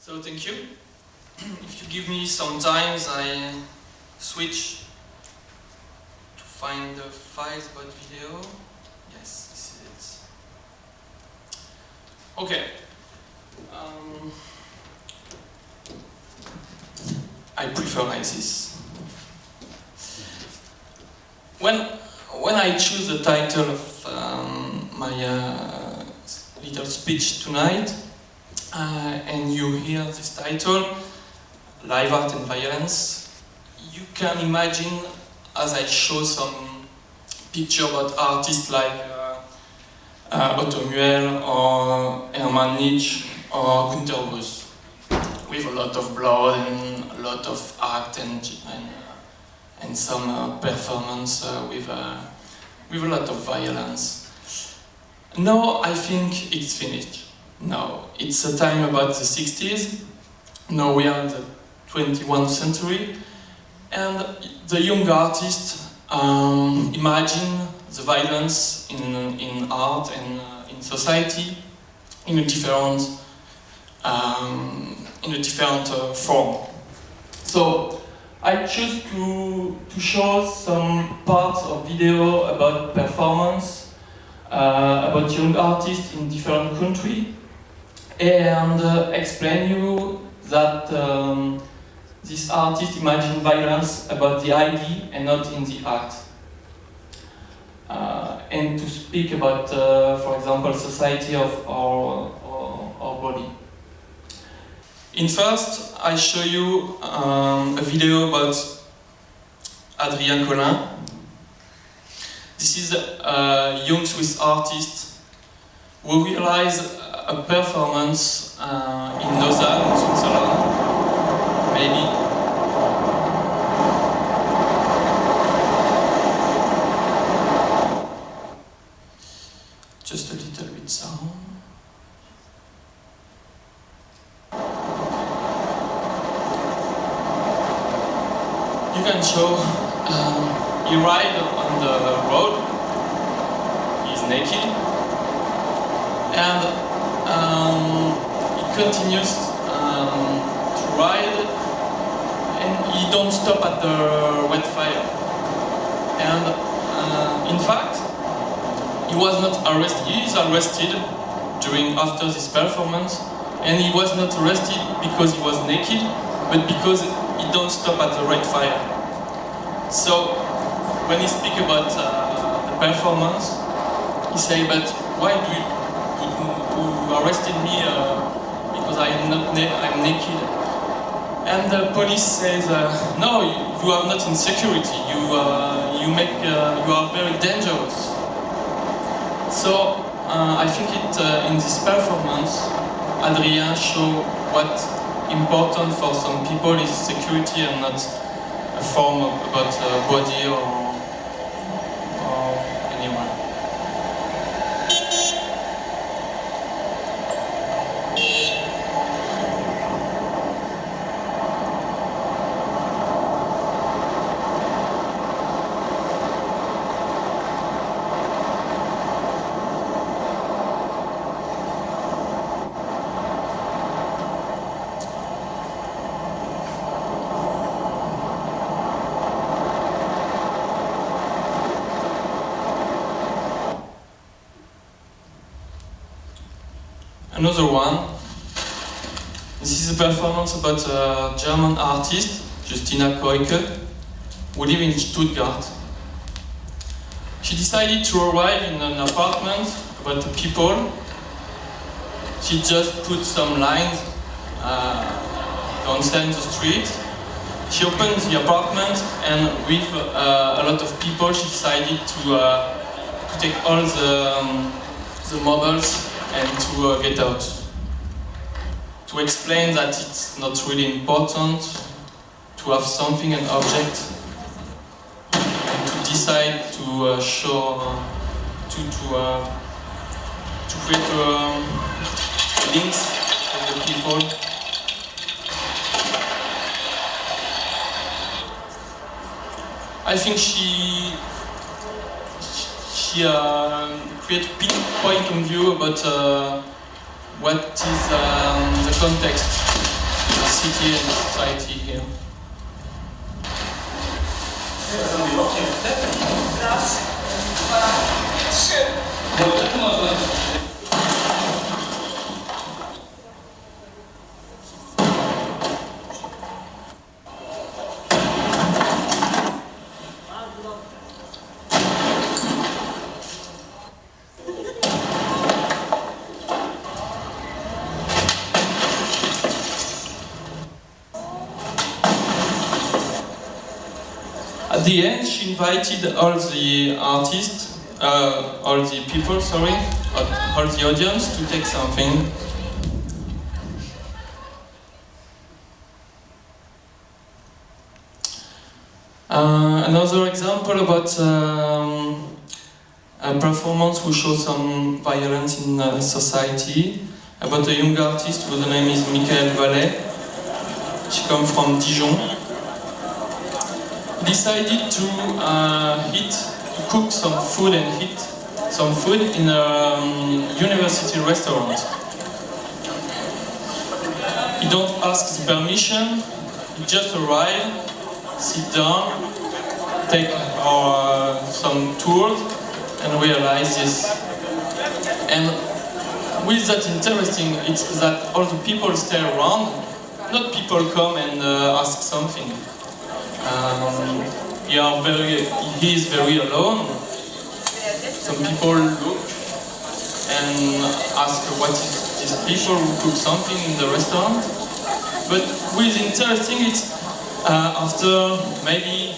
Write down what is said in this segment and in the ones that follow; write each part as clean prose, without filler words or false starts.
So thank you. If you give me some time, I switch to find the files about video. Yes, this is it. Okay. I prefer like this. When I choose the title of my little speech tonight, and you hear this title, Live Art and Violence, you can imagine, as I show some picture about artists like Otto Muel or Hermann Nietzsche or Günter Rose, with a lot of blood and a lot of art and some performance with a lot of violence. Now I think it's finished. Now it's a time about the 60s. Now we are in the 21st century, and the young artists imagine the violence in art and in society in a different form. So I choose to show some parts of video about performance, about young artists in different countries, and explain you that this artist imagine violence about the idea and not in the act. And to speak about, for example, society of our body. In first, I show you a video about Adrien Collin. This is a young Swiss artist who realized a performance in Lausanne, in Switzerland, maybe. Just a little bit sound. You can show he ride on the road, he's naked, and he continues to ride, and he don't stop at the red fire. And in fact, he was not arrested. He is arrested after this performance, and he was not arrested because he was naked, but because he don't stop at the red fire. So when he speak about the performance, he say, "But why do you arrested me because I'm naked?" And the police says, "No, you are not in security. You are very dangerous." So I think in this performance, Adrien show what important for some people is security and not a form about body or anyone. Another one. This is a performance about a German artist, Justina Koike, who lives in Stuttgart. She decided to arrive in an apartment about the people. She just put some lines downstairs the street. She opened the apartment, and with a lot of people, she decided to take all the mobiles and to get out. To explain that it's not really important to have something, an object, and to decide to show, to create links with the people. I think she create a point of view about what is the context city and society here. At the end, she invited all the artists, all the people, sorry, all the audience to take something. Another example about a performance who shows some violence in society, about a young artist whose name is Michael Vallet. She comes from Dijon. Decided to cook some food and eat some food in a university restaurant. He don't ask the permission, he just arrive, sit down, take some tours and realize this. And with that interesting, it's that all the people stay around, not people come and ask something. He is very alone. Some people look and ask what is these people who cook something in the restaurant. But what is interesting, it's after maybe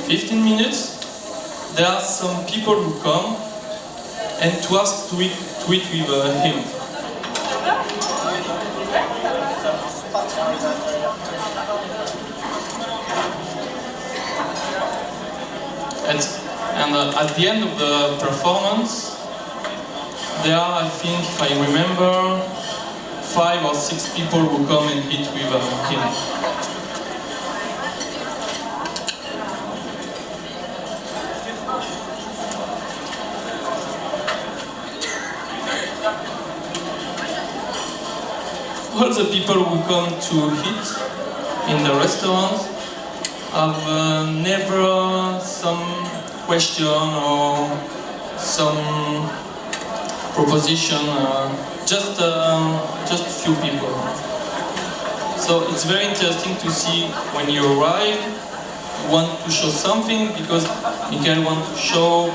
15 minutes, there are some people who come and to ask to eat with him. And at the end of the performance, there are, I think, if I remember, 5 or 6 people who come and eat with him. All the people who come to eat in the restaurant have never some question or some proposition, just few people. So it's very interesting to see when you arrive, you want to show something because Michael wants to show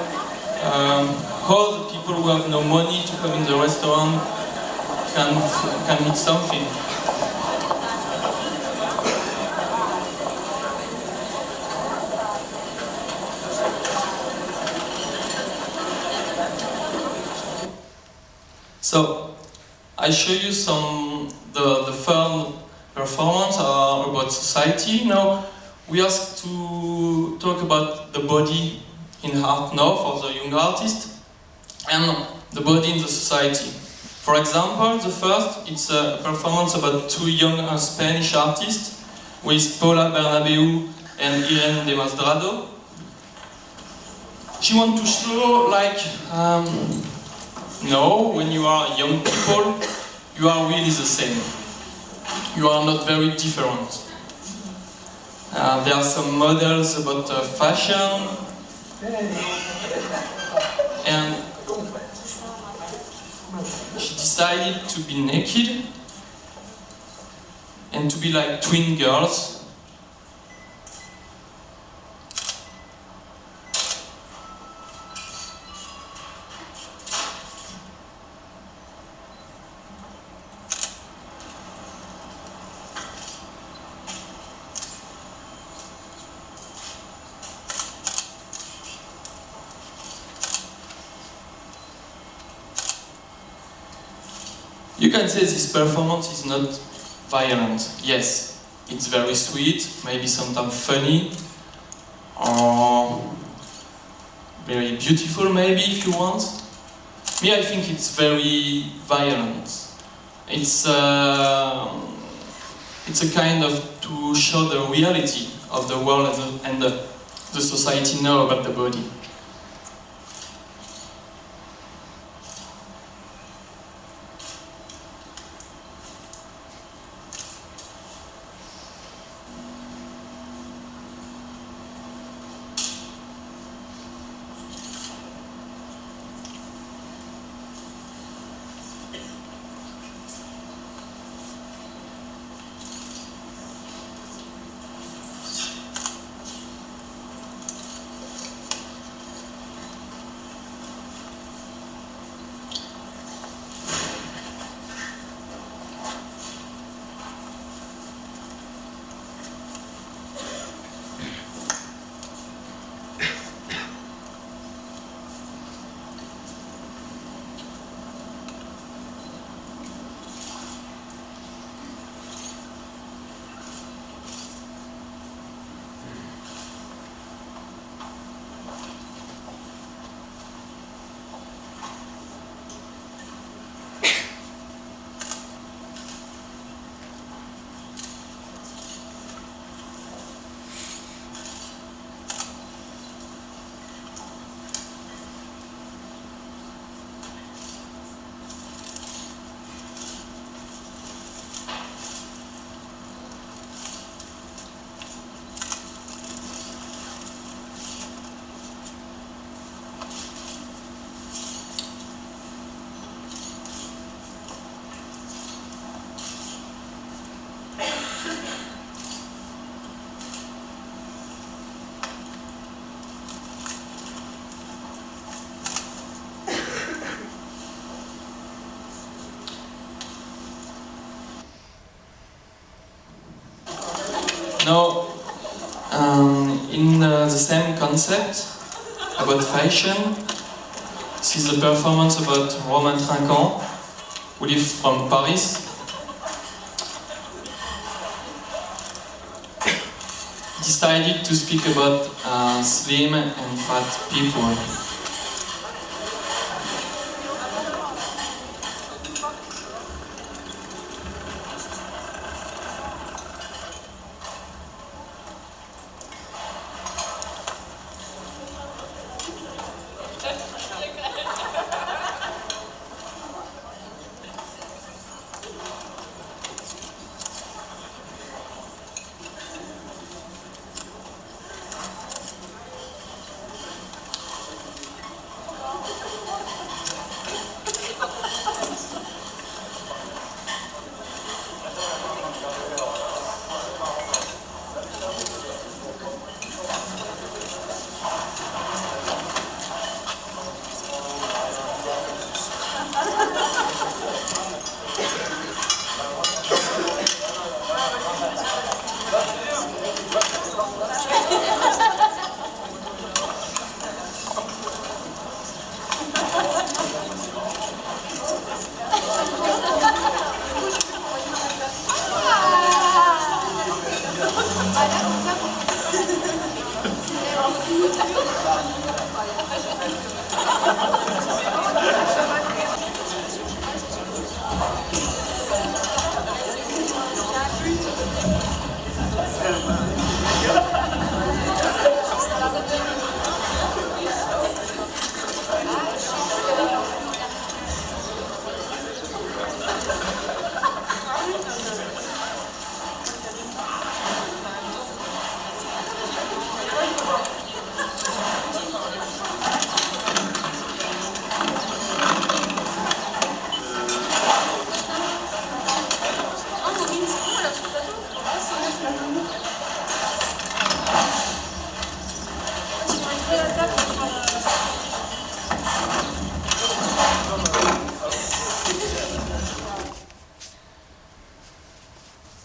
how the people who have no money to come in the restaurant can eat something. So, I show you the third performance about society. Now, we ask to talk about the body in art now for the young artist and the body in the society. For example, the first, it's a performance about 2 young Spanish artists with Paula Bernabeu and Irene de Masdrado. She wants to show like no, when you are young people, you are really the same. You are not very different. There are some models about fashion, and she decided to be naked and to be like twin girls. You can say this performance is not violent. Yes, it's very sweet, maybe sometimes funny, or very beautiful maybe if you want. Me, I think it's very violent. It's a kind of to show the reality of the world and the society now about the body. No, in the same concept about fashion, this is a performance about Romain Trinquant, who lives from Paris. Decided to speak about slim and fat people.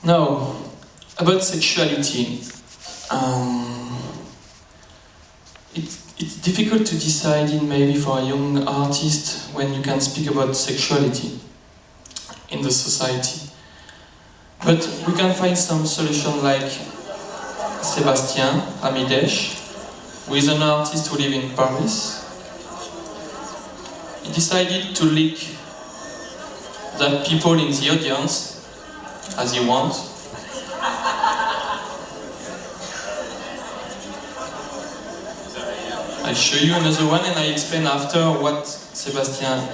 Now, about sexuality. It's difficult to decide maybe for a young artist when you can speak about sexuality in the society. But we can find some solution like Sébastien Ramidesh, who is an artist who lives in Paris. He decided to leak that people in the audience, as he wants, I'll show you another one and I explain after what Sébastien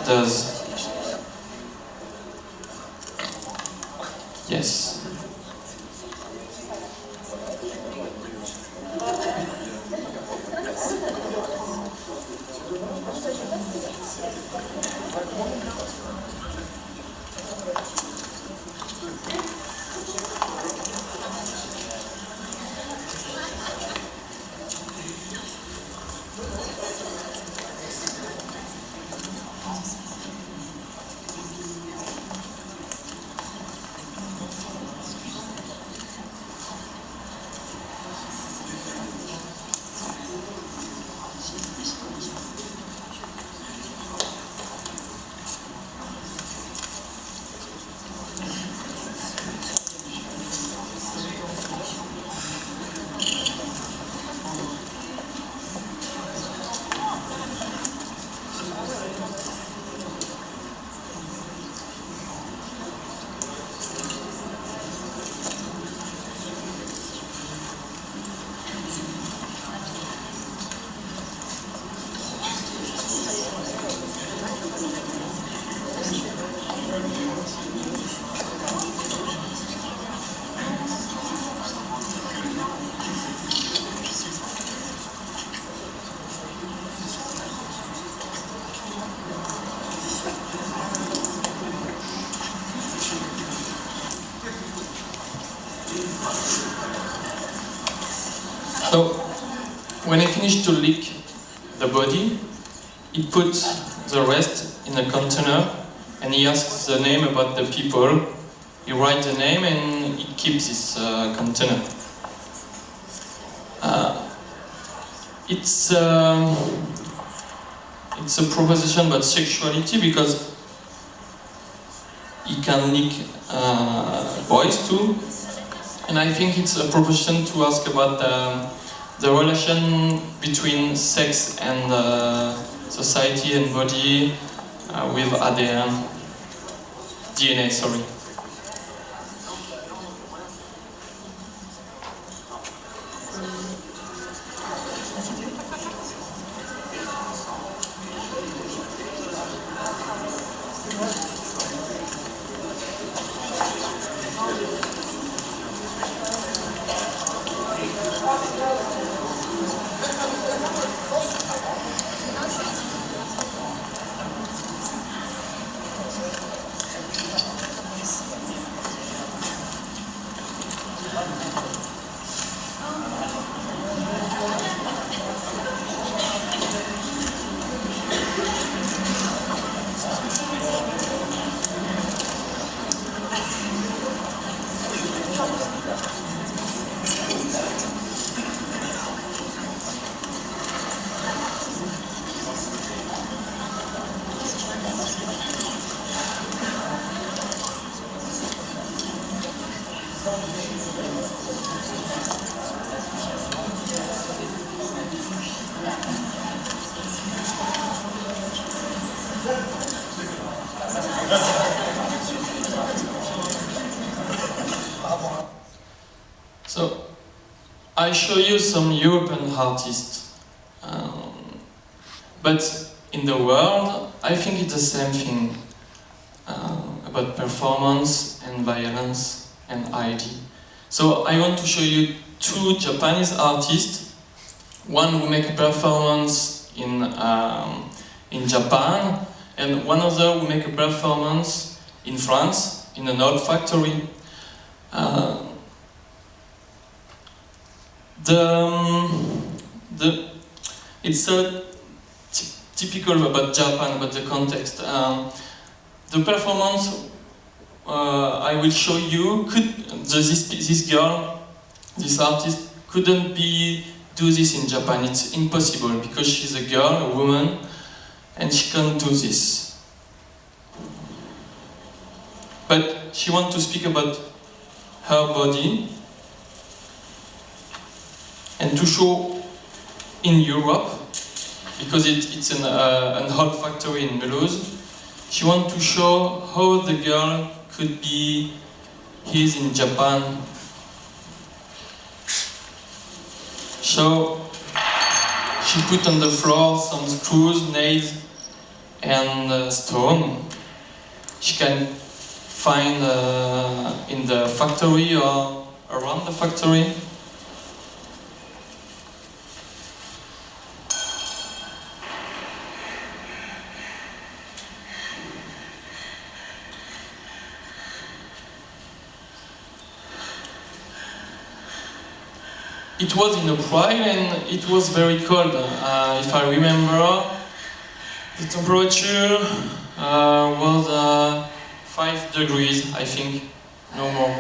does. Yes. So, when I finish to lick the body, he puts the rest in a container and he asks the name about the people he writes the name and he keeps this container. It's a proposition about sexuality because he can lick boys too, and I think it's a proposition to ask about the relation between sex and society and body with ADN, DNA, sorry. So, I show you some European artists, but in the world, I think it's the same thing about performance and violence and ID. So I want to show you two Japanese artists, one who make a performance in Japan, and one other who make a performance in France, in an old factory. It's so typical about Japan, about the context. The performance I will show you this girl, this artist, couldn't do this in Japan. It's impossible because she's a girl, a woman, and she can't do this. But she wants to speak about her body and to show in Europe, because it's an old factory in Mulhouse. She wants to show how the girl could be his in Japan. So she put on the floor some screws, nails, and stone. She can find in the factory or around the factory. It was in April and it was very cold. If I remember, the temperature was 5 degrees, I think, no more.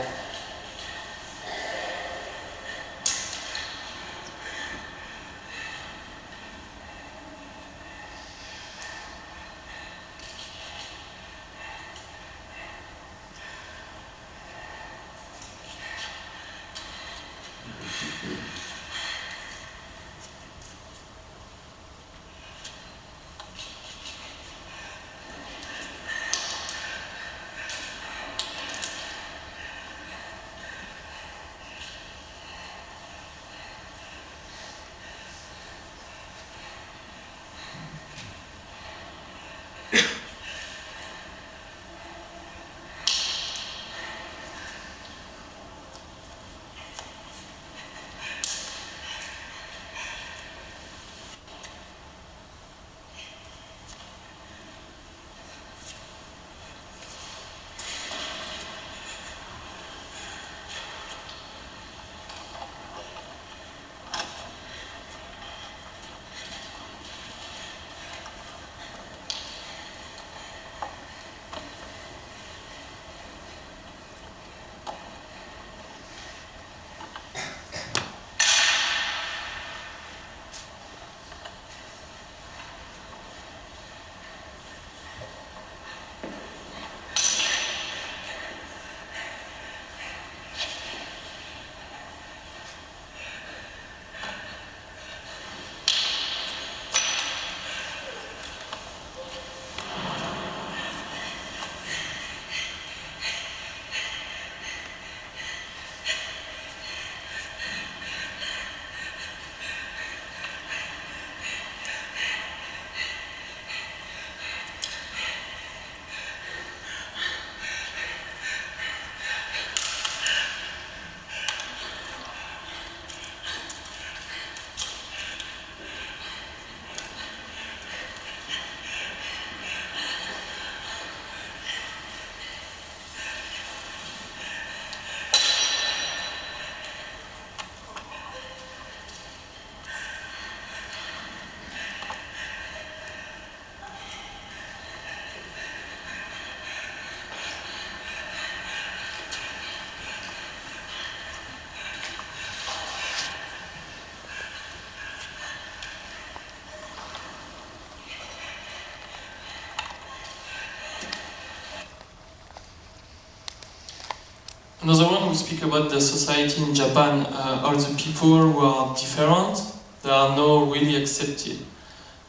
Another one will speak about the society in Japan. All the people who are different, they are not really accepted.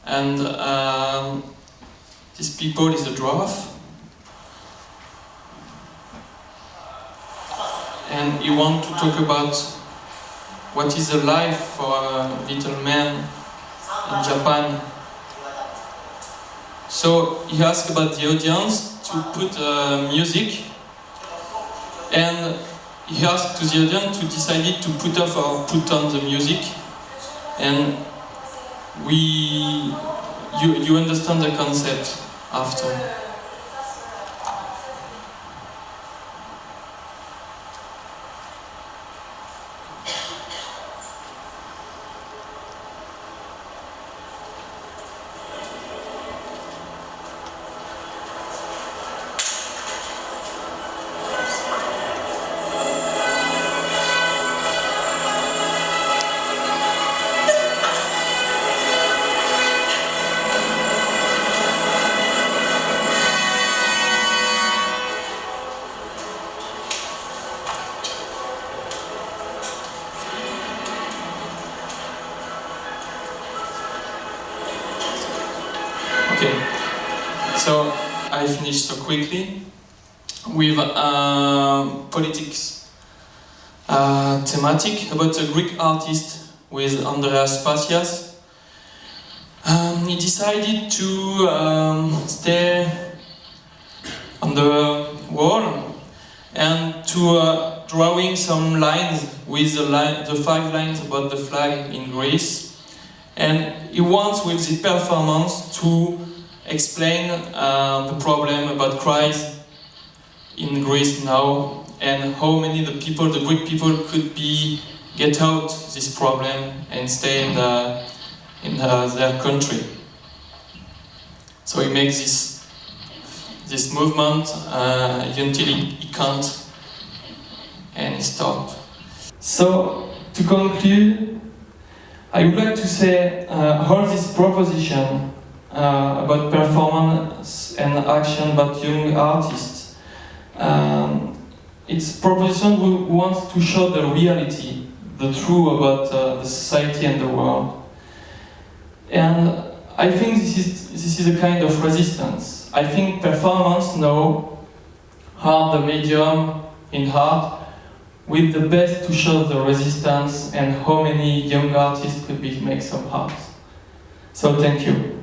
And these people is a dwarf. And he wants to talk about what is the life for a little man in Japan. So he asked about the audience to put music, and he asked to the audience to decide to put off or put on the music, and you understand the concept after. Okay, so I finished so quickly with politics thematic about a Greek artist with Andreas Pasias. He decided to stay on the wall and to drawing some lines with the 5 lines about the flag in Greece. And he wants with the performance to explain the problem about Christ in Greece now, and how many the Greek people could get out this problem and stay in their country. So he makes this movement until he can't, and he stops. So to conclude, I would like to say all this proposition about performance and action about young artists. It's proposition who wants to show the reality, the truth about the society and the world. And I think this is a kind of resistance. I think performance now are the medium in art with the best to show the resistance and how many young artists could make some art. So thank you.